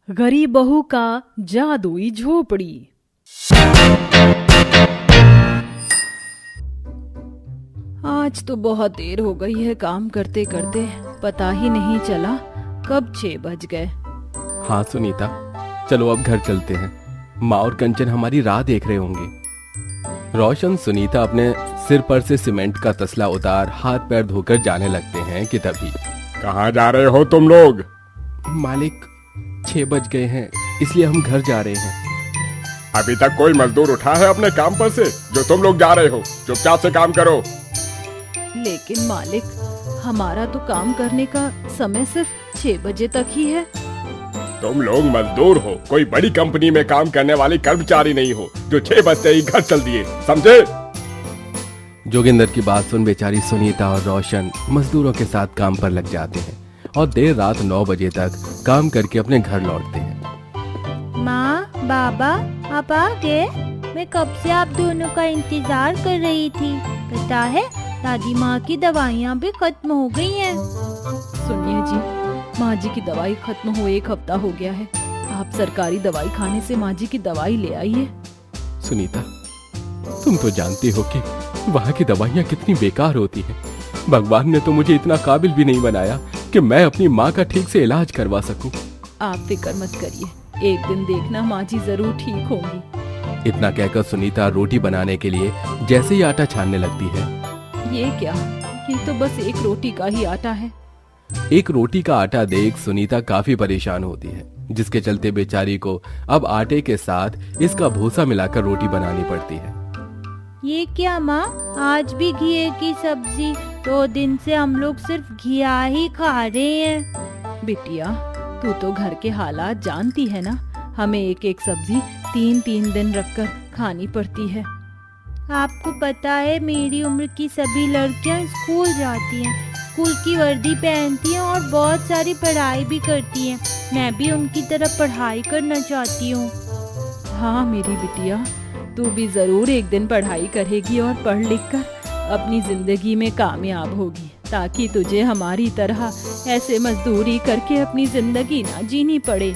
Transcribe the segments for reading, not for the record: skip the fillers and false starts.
गरीब बहू का जादुई झोपड़ी। आज तो बहुत देर हो गई है काम करते करते, पता ही नहीं चला कब 6 बज गए। हाँ सुनीता, चलो अब घर चलते हैं। माँ और कंचन हमारी राह देख रहे होंगे। रोशन सुनीता अपने सिर पर से सीमेंट का तसला उतार हाथ पैर धोकर जाने लगते हैं कि तभी कहाँ जा रहे हो तुम लोग? मालिक 6 बज गए हैं, इसलिए हम घर जा रहे हैं। अभी तक कोई मजदूर उठा है अपने काम पर से जो तुम लोग जा रहे हो? चुपचाप से काम करो। लेकिन मालिक, हमारा तो काम करने का समय सिर्फ 6 बजे तक ही है। तुम लोग मजदूर हो, कोई बड़ी कंपनी में काम करने वाली कर्मचारी नहीं हो जो 6 बजते ही घर चल दिए, समझे? जोगिंदर की बात सुन बेचारी सुनीता और रोशन मजदूरों के साथ काम पर लग जाते हैं और देर रात 9 बजे तक काम करके अपने घर लौटते हैं। माँ, बाबा, आप आ गए? मैं कब से आप दोनों का इंतजार कर रही थी। पता है, दादी माँ की दवाइयाँ भी खत्म हो गई हैं। सुनिए जी, माँ जी की दवाई खत्म हुए 1 हफ्ता हो गया है। आप सरकारी दवाई खाने से माँ जी की दवाई ले आइए। सुनीता, तुम तो जानती हो कि वहाँ की दवाइयाँ कितनी बेकार होती हैं। भगवान ने तो मुझे इतना काबिल भी नहीं बनाया कि मैं अपनी माँ का ठीक से इलाज करवा सकूं। आप फिक्र मत करिए, एक दिन देखना माँ जी जरूर ठीक होंगी। इतना कहकर सुनीता रोटी बनाने के लिए जैसे ही आटा छानने लगती है। ये क्या, ये तो बस 1 रोटी का ही आटा है। 1 रोटी का आटा देख सुनीता काफी परेशान होती है, जिसके चलते बेचारी को अब आटे के साथ इसका भूसा मिलाकर रोटी बनानी पड़ती है। ये क्या माँ, आज भी घिये की सब्जी? 2 दिन से हम लोग सिर्फ घिया ही खा रहे हैं। बिटिया, तू तो घर के हालात जानती है ना, हमें एक एक सब्जी 3-3 दिन रखकर खानी पड़ती है। आपको पता है, मेरी उम्र की सभी लड़कियां स्कूल जाती हैं, स्कूल की वर्दी पहनती हैं और बहुत सारी पढ़ाई भी करती हैं। मैं भी उनकी तरह पढ़ाई करना चाहती हूँ। हाँ मेरी बिटिया, तू भी जरूर एक दिन पढ़ाई करेगी और पढ़ लिख कर अपनी जिंदगी में कामयाब होगी, ताकि तुझे हमारी तरह ऐसे मजदूरी करके अपनी जिंदगी ना जीनी पड़े।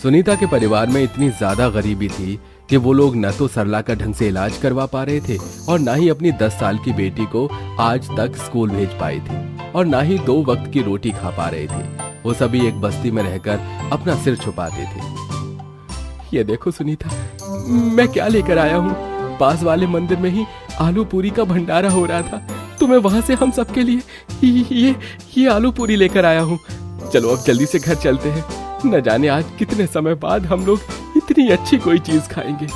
सुनीता के परिवार में इतनी ज्यादा गरीबी थी कि वो लोग न तो सरला का ढंग से इलाज करवा पा रहे थे और ना ही अपनी 10 साल की बेटी को आज तक स्कूल भेज पाई थी और ना ही 2 वक्त की रोटी खा पा रहे थे। वो सभी एक बस्ती में रहकर अपना सिर छुपाते थे। ये देखो सुनीता, मैं क्या लेकर आया हूँ। पास वाले मंदिर में ही आलू पूरी का भंडारा हो रहा था, तो मैं वहां से हम सबके लिए ये आलू पूरी लेकर आया हूँ। चलो अब जल्दी से घर चलते हैं, न जाने आज कितने समय बाद हम लोग इतनी अच्छी कोई चीज खाएंगे।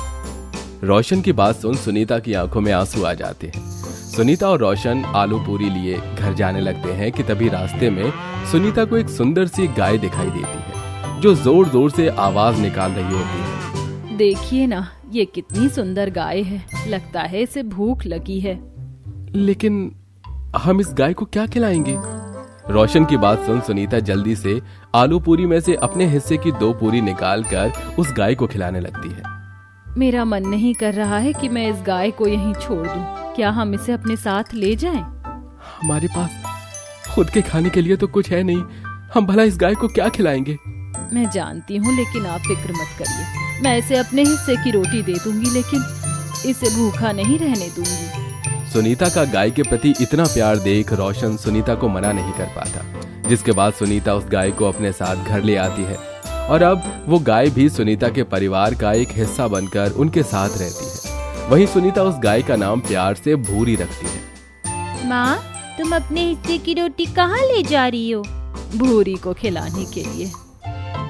रोशन की बात सुन सुनीता की आंखों में आंसू आ जाते हैं। सुनीता और रोशन आलू पूरी लिए घर जाने लगते हैं कि तभी रास्ते में सुनीता को एक सुंदर सी गाय दिखाई देती है जो जोर जोर से आवाज निकाल रही होती है। देखिए ना, ये कितनी सुंदर गाय है, लगता है इसे भूख लगी है। लेकिन हम इस गाय को क्या खिलाएंगे? रोशन की बात सुन सुनीता जल्दी से आलू पूरी में से अपने हिस्से की 2 पूरी निकालकर उस गाय को खिलाने लगती है। मेरा मन नहीं कर रहा है कि मैं इस गाय को यहीं छोड़ दूं। क्या हम इसे अपने साथ ले जाएं? हमारे पास खुद के खाने के लिए तो कुछ है नहीं, हम भला इस गाय को क्या खिलाएंगे? मैं जानती हूँ, लेकिन आप फिक्र मत करिए, मैं इसे अपने हिस्से की रोटी दे दूंगी, लेकिन इसे भूखा नहीं रहने दूंगी। सुनीता का गाय के प्रति इतना प्यार देख रोशन सुनीता को मना नहीं कर पाता, जिसके बाद सुनीता उस गाय को अपने साथ घर ले आती है और अब वो गाय भी सुनीता के परिवार का एक हिस्सा बनकर उनके साथ रहती है। वहीं सुनीता उस गाय का नाम प्यार से भूरी रखती है। माँ, तुम अपने हिस्से की रोटी कहाँ ले जा रही हो? भूरी को खिलाने के लिए।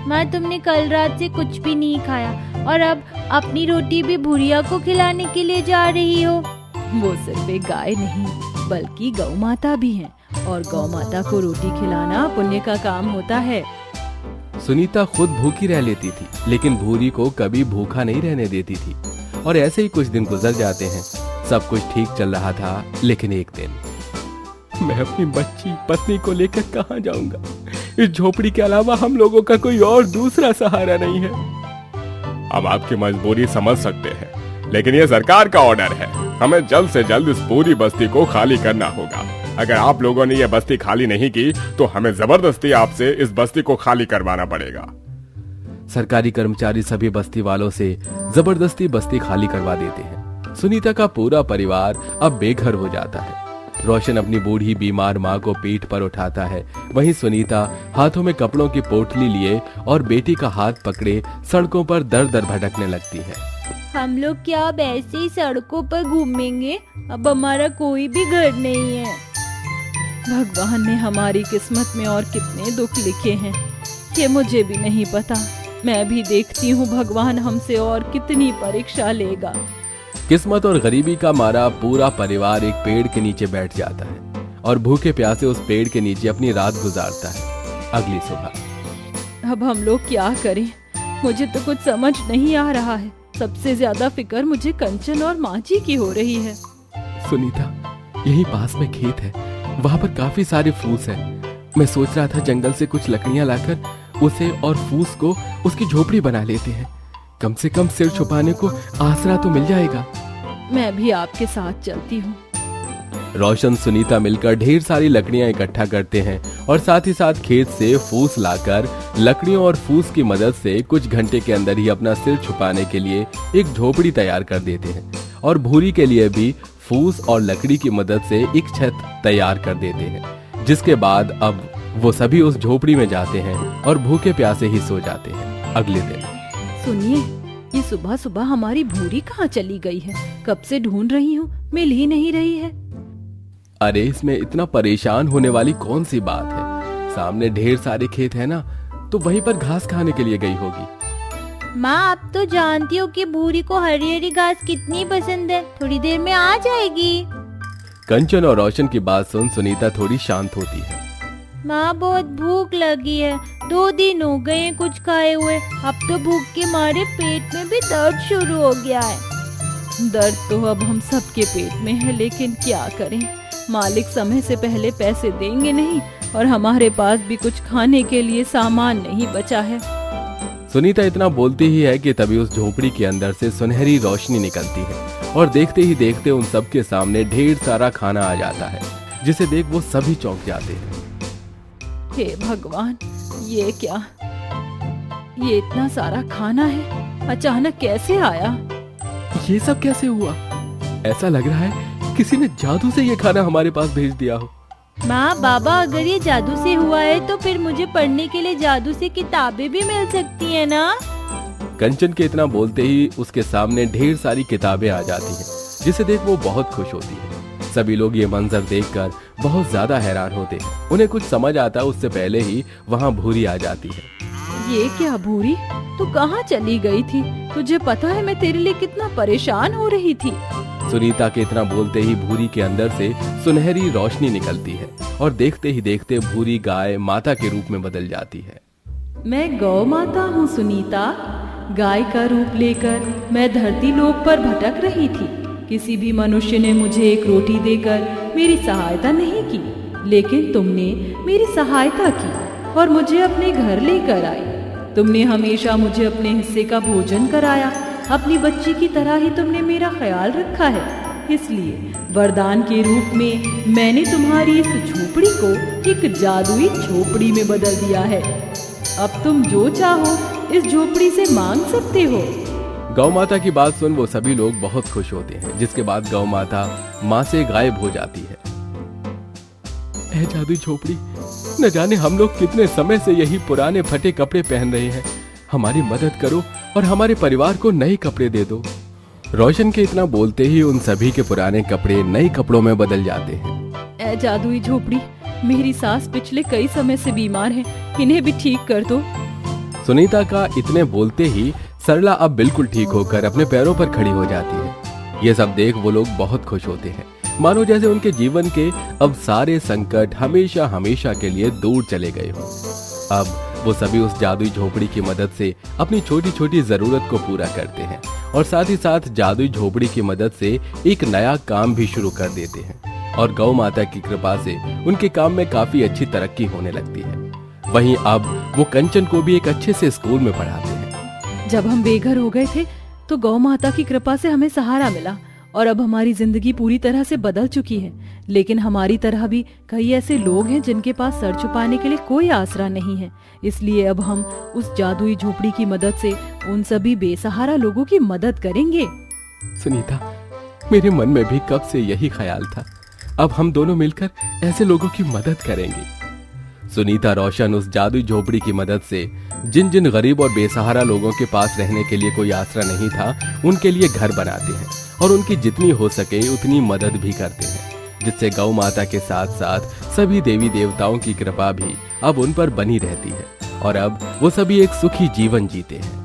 माँ, तुमने कल रात से कुछ भी नहीं खाया और अब अपनी रोटी भी भूरिया को खिलाने के लिए जा रही हो। वो सिर्फ एक गाय नहीं, बल्कि गौ माता भी है, और गौ माता को रोटी खिलाना पुण्य का काम होता है। सुनीता खुद भूखी रह लेती थी, लेकिन भूरी को कभी भूखा नहीं रहने देती थी। और ऐसे ही कुछ दिन गुजर जाते हैं। सब कुछ ठीक चल रहा था, लेकिन एक दिन मैं अपनी बच्ची पत्नी को लेकर कहाँ जाऊंगा? इस झोपड़ी के अलावा हम लोगों का कोई और दूसरा सहारा नहीं है। हम आपकी मजबूरी समझ सकते हैं, लेकिन ये सरकार का ऑर्डर है, हमें जल्द से जल्द इस पूरी बस्ती को खाली करना होगा। अगर आप लोगों ने ये बस्ती खाली नहीं की तो हमें जबरदस्ती आपसे इस बस्ती को खाली करवाना पड़ेगा। सरकारी कर्मचारी सभी बस्ती वालों से जबरदस्ती बस्ती खाली करवा देते हैं। सुनीता का पूरा परिवार अब बेघर हो जाता है। रोशन अपनी बूढ़ी बीमार माँ को पीठ पर उठाता है, वहीं सुनीता हाथों में कपड़ों की पोटली लिए और बेटी का हाथ पकड़े सड़कों पर दर दर भटकने लगती है। हम लोग क्या अब ऐसे ही सड़कों पर घूमेंगे? अब हमारा कोई भी घर नहीं है। भगवान ने हमारी किस्मत में और कितने दुख लिखे हैं ये मुझे भी नहीं पता। मैं भी देखती हूँ भगवान हमसे और कितनी परीक्षा लेगा। किस्मत और गरीबी का मारा पूरा परिवार एक पेड़ के नीचे बैठ जाता है और भूखे प्यासे उस पेड़ के नीचे अपनी रात गुजारता है। अगली सुबह अब हम लोग क्या करें? मुझे तो कुछ समझ नहीं आ रहा है। सबसे ज्यादा फिक्र मुझे कंचन और माची की हो रही है। सुनीता, यही पास में खेत है, वहाँ पर काफी सारे फूस हैं। मैं सोच रहा था जंगल से कुछ लकड़ियाँ लाकर उसे और फूस को उसकी झोपड़ी बना लेते हैं। कम से कम सिर छुपाने को आसरा तो मिल जाएगा। मैं भी आपके साथ चलती हूँ। रोशन सुनीता मिलकर ढेर सारी लकड़ियां इकट्ठा करते हैं और साथ ही साथ खेत से फूस लाकर लकड़ियों और फूस की मदद से कुछ घंटे के अंदर ही अपना सिर छुपाने के लिए एक झोपड़ी तैयार कर देते हैं और भूरी के लिए भी फूस और लकड़ी की मदद से एक छत तैयार कर देते हैं। जिसके बाद अब वो सभी उस झोपड़ी में जाते हैं और भूखे प्यासे ही सो जाते हैं। अगले दिन सुनिए, ये सुबह सुबह हमारी भूरी कहाँ चली गई है? कब से ढूंढ रही हूँ, मिल ही नहीं रही है। अरे इसमें इतना परेशान होने वाली कौन सी बात है? सामने ढेर सारे खेत है ना, तो वहीं पर घास खाने के लिए गई होगी। माँ, आप तो जानती हो कि भूरी को हरी हरी घास कितनी पसंद है। थोड़ी देर में आ जाएगी। कंचन और रोशन की बात सुन सुनीता थोड़ी शांत होती है। माँ, बहुत भूख लगी है। 2 दिन हो गए हैं कुछ खाए हुए। अब तो भूख के मारे पेट में भी दर्द शुरू हो गया है। दर्द तो अब हम सबके पेट में है, लेकिन क्या करें? मालिक समय से पहले पैसे देंगे नहीं और हमारे पास भी कुछ खाने के लिए सामान नहीं बचा है। सुनीता इतना बोलती ही है कि तभी उस झोपड़ी के अंदर से सुनहरी रोशनी निकलती है और देखते ही देखते उन सबके सामने ढेर सारा खाना आ जाता है, जिसे देख वो सभी चौंक जाते हैं। हे भगवान, ये क्या? ये इतना सारा खाना है, अचानक कैसे आया? ये सब कैसे हुआ? ऐसा लग रहा है किसी ने जादू से ये खाना हमारे पास भेज दिया हो। माँ, बाबा, अगर ये जादू से हुआ है तो फिर मुझे पढ़ने के लिए जादू से किताबें भी मिल सकती है ना? कंचन के इतना बोलते ही उसके सामने ढेर सारी किताबें आ जाती हैं, जिसे देख वो बहुत खुश होती है। सभी लोग ये मंजर देखकर बहुत ज्यादा हैरान होते हैं। उन्हें कुछ समझ आता उससे पहले ही वहाँ भूरी आ जाती है। ये क्या भूरी? तू कहाँ चली गई थी? तुझे पता है मैं तेरे लिए कितना परेशान हो रही थी। सुनीता के इतना बोलते ही भूरी के अंदर से सुनहरी रोशनी निकलती है और देखते ही देखते भूरी गाय माता के रूप में बदल जाती है। मैं गौ माता हूँ सुनीता। गाय का रूप लेकर मैं धरती लोक पर भटक रही थी। किसी भी मनुष्य ने मुझे एक रोटी देकर मेरी सहायता नहीं की, लेकिन तुमने मेरी सहायता की और मुझे अपने घर लेकर आई। तुमने हमेशा मुझे अपने हिस्से का भोजन कराया। अपनी बच्ची की तरह ही तुमने मेरा ख्याल रखा है। इसलिए वरदान के रूप में मैंने तुम्हारी इस झोपड़ी को एक जादुई झोपड़ी में बदल दिया है। अब तुम जो चाहो इस झोपड़ी से मांग सकते हो। गौ माता की बात सुन वो सभी लोग बहुत खुश होते हैं, जिसके बाद गौ माता माँ से गायब हो जाती है। ऐ जादुई झोपड़ी, न जाने हम लोग कितने समय से यही पुराने फटे कपड़े पहन रहे हैं। हमारी मदद करो और हमारे परिवार को नए कपड़े दे दो। रोशन के इतना बोलते ही उन सभी के पुराने कपड़े नए कपड़ों में बदल जाते हैं। ऐ जादुई झोपड़ी, मेरी सास पिछले कई समय से बीमार है, इन्हें भी ठीक कर दो। सुनीता का इतने बोलते ही सरला अब बिल्कुल ठीक होकर अपने पैरों पर खड़ी हो जाती है। ये सब देख वो लोग बहुत खुश होते हैं, मानो जैसे उनके जीवन के अब सारे संकट हमेशा हमेशा के लिए दूर चले गए हो। अब वो सभी उस जादुई झोपड़ी की मदद से अपनी छोटी छोटी जरूरत को पूरा करते हैं और साथ ही साथ जादुई झोपड़ी की मदद से एक नया काम भी शुरू कर देते हैं और गौ माता की कृपा से उनके काम में काफी अच्छी तरक्की होने लगती है। वहीं अब वो कंचन को भी एक अच्छे से स्कूल में पढ़ाते हैं। जब हम बेघर हो गए थे तो गौ माता की कृपा से हमें सहारा मिला और अब हमारी जिंदगी पूरी तरह से बदल चुकी है। लेकिन हमारी तरह भी कई ऐसे लोग हैं जिनके पास सर छुपाने के लिए कोई आसरा नहीं है। इसलिए अब हम उस जादुई झोपड़ी की मदद से उन सभी बेसहारा लोगों की मदद करेंगे। सुनीता, मेरे मन में भी कब से यही ख्याल था। अब हम दोनों मिलकर ऐसे लोगों की मदद करेंगे। सुनीता रोशन उस जादुई झोपड़ी की मदद से जिन जिन गरीब और बेसहारा लोगों के पास रहने के लिए कोई आसरा नहीं था, उनके लिए घर बनाते हैं और उनकी जितनी हो सके उतनी मदद भी करते हैं, जिससे गौ माता के साथ साथ सभी देवी देवताओं की कृपा भी अब उन पर बनी रहती है और अब वो सभी एक सुखी जीवन जीते हैं।